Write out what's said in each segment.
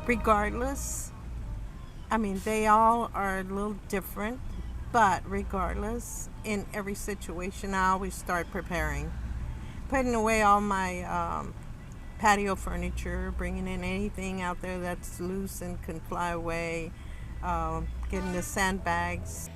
Regardless, I mean, they all are a little different, but regardless, in every situation, I always start preparing. Putting away all my patio furniture, bringing in anything out there that's loose and can fly away, getting the sandbags.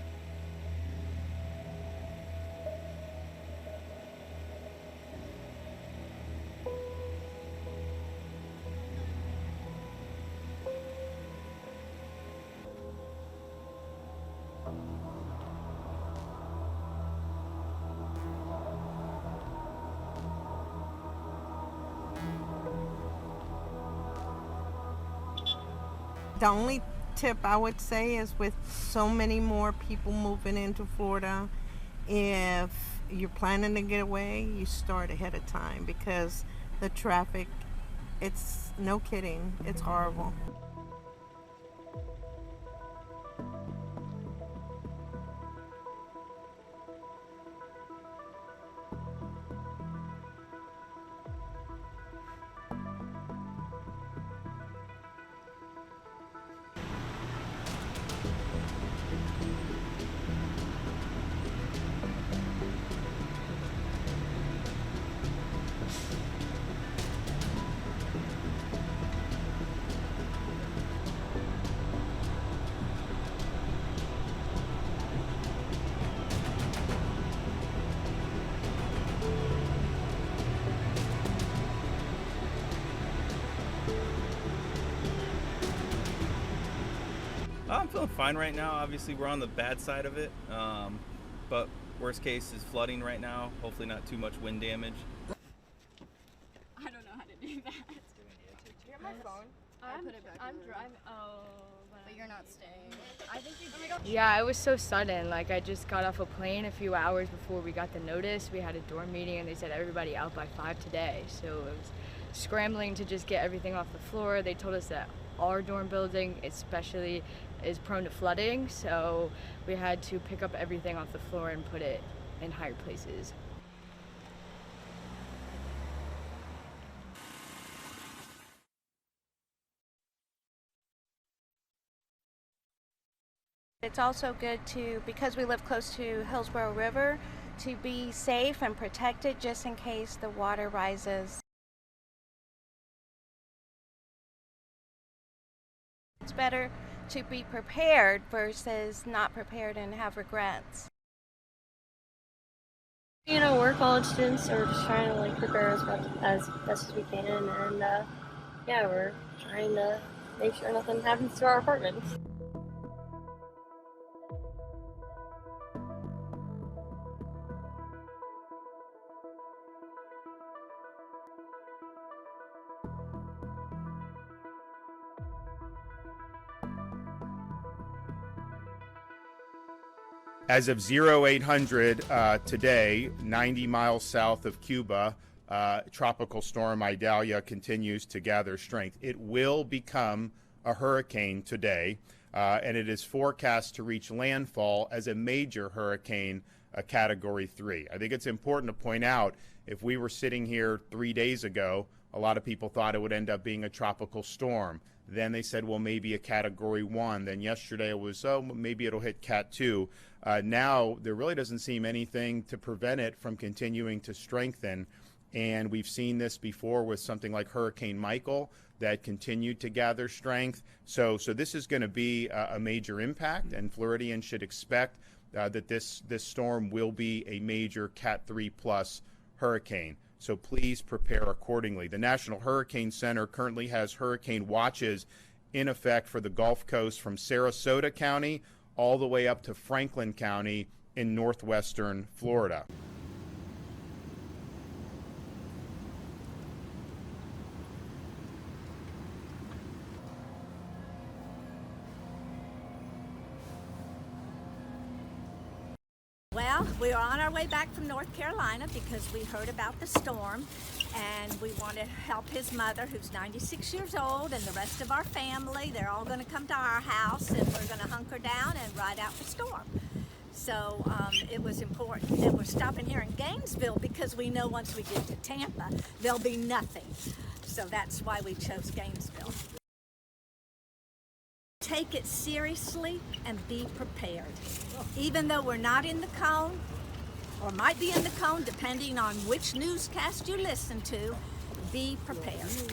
The only tip I would say is with so many more people moving into Florida, if you're planning to get away, you start ahead of time because the traffic, it's no kidding, it's horrible. I'm feeling fine right now. Obviously, we're on the bad side of it, but worst case is flooding right now. Hopefully not too much wind damage. I don't know how to do that. Do you have my phone? I'm driving. Oh, but you're not staying. I think you. Oh my God. Yeah, it was so sudden. Like, I just got off a plane a few hours before we got the notice. We had a dorm meeting and they said everybody out by 5 today. So it was scrambling to just get everything off the floor. They told us that our dorm building especially is prone to flooding, so we had to pick up everything off the floor and put it in higher places. It's also good to, because we live close to Hillsborough River, to be safe and protected just in case the water rises. It's better to be prepared versus not prepared and have regrets. You know, we're college students, so we're just trying to prepare as best as we can, and yeah, we're trying to make sure nothing happens to our apartments. As of 0800 today, 90 miles south of Cuba, Tropical Storm Idalia continues to gather strength. It will become a hurricane today, and it is forecast to reach landfall as a major hurricane, a Category 3. I think it's important to point out, if we were sitting here 3 days ago, a lot of people thought it would end up being a tropical storm. Then they said, well, maybe a Category 1. Then yesterday it was, oh, maybe it'll hit Cat 2. Now there really doesn't seem anything to prevent it from continuing to strengthen. And we've seen this before with something like Hurricane Michael that continued to gather strength. So this is going to be a major impact, and Floridians should expect that this storm will be a major Cat 3 plus hurricane. So please prepare accordingly. The National Hurricane Center currently has hurricane watches in effect for the Gulf Coast from Sarasota County all the way up to Franklin County in northwestern Florida. Well, we are on our way back from North Carolina because we heard about the storm, and we want to help his mother, who's 96 years old, and the rest of our family. They're all going to come to our house, and we're going to hunker down and ride out the storm. So it was important that we're stopping here in Gainesville because we know once we get to Tampa, there'll be nothing. So that's why we chose Gainesville. Take it seriously and be prepared. Even though we're not in the cone, or might be in the cone depending on which newscast you listen to, be prepared.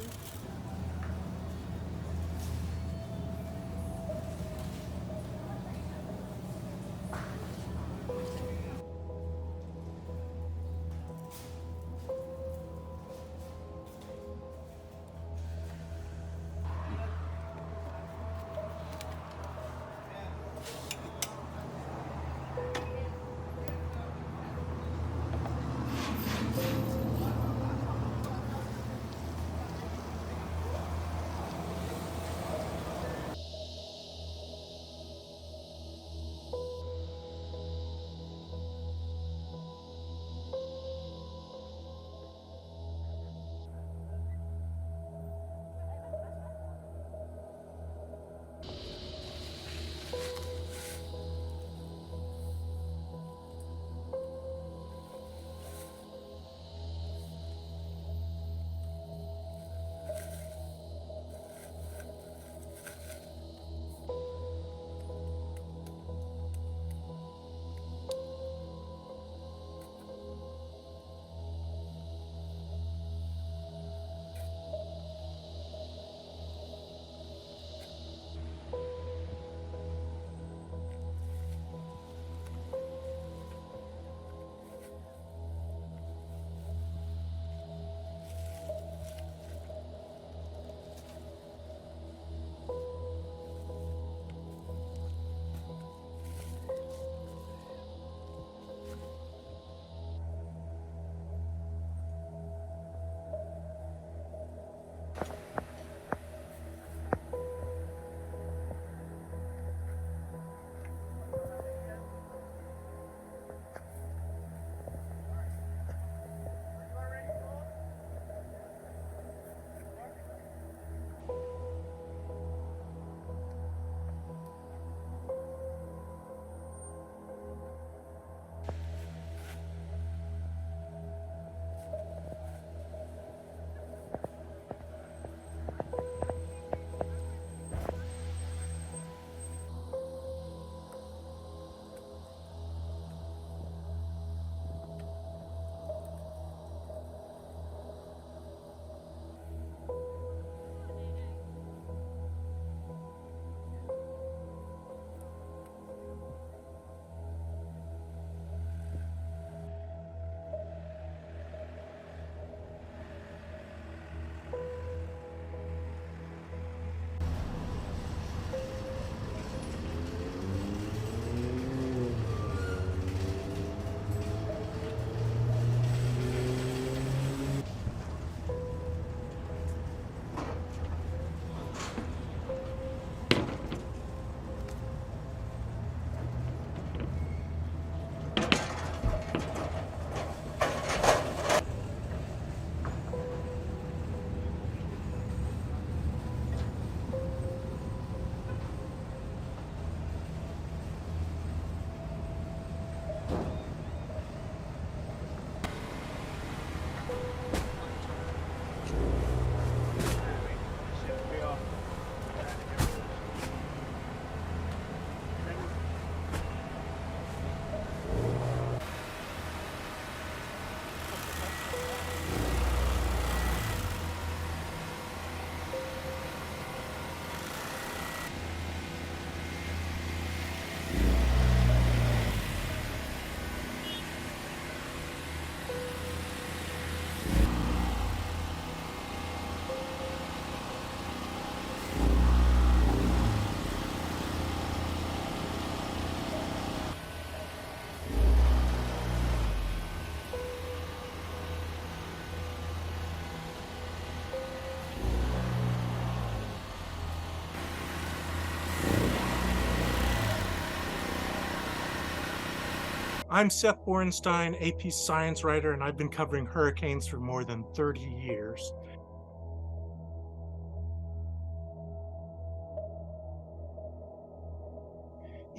I'm Seth Borenstein, AP science writer, and I've been covering hurricanes for more than 30 years.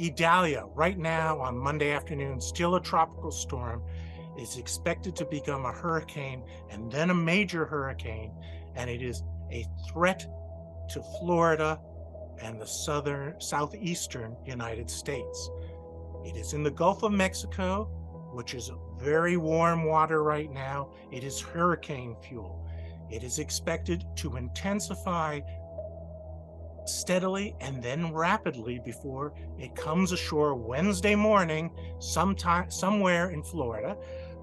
Idalia, right now on Monday afternoon, still a tropical storm, is expected to become a hurricane and then a major hurricane, and it is a threat to Florida and the southeastern United States. It is in the Gulf of Mexico, which is very warm water right now. It is hurricane fuel. It is expected to intensify steadily and then rapidly before it comes ashore Wednesday morning, somewhere in Florida.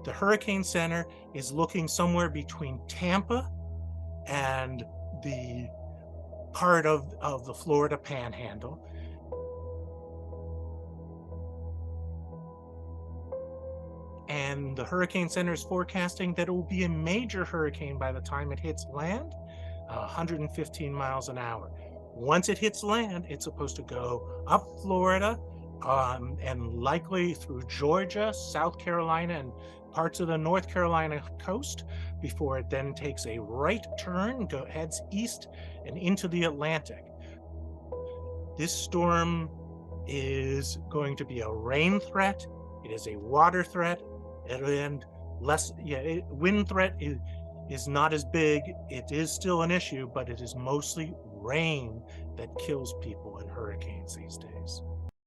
The Hurricane Center is looking somewhere between Tampa and the part of the Florida Panhandle. And the Hurricane Center is forecasting that it will be a major hurricane by the time it hits land, 115 miles an hour. Once it hits land, it's supposed to go up Florida and likely through Georgia, South Carolina, and parts of the North Carolina coast before it then takes a right turn, heads east and into the Atlantic. This storm is going to be a rain threat. It is a water threat, and wind threat is not as big. It is still an issue, but it is mostly rain that kills people in hurricanes these days.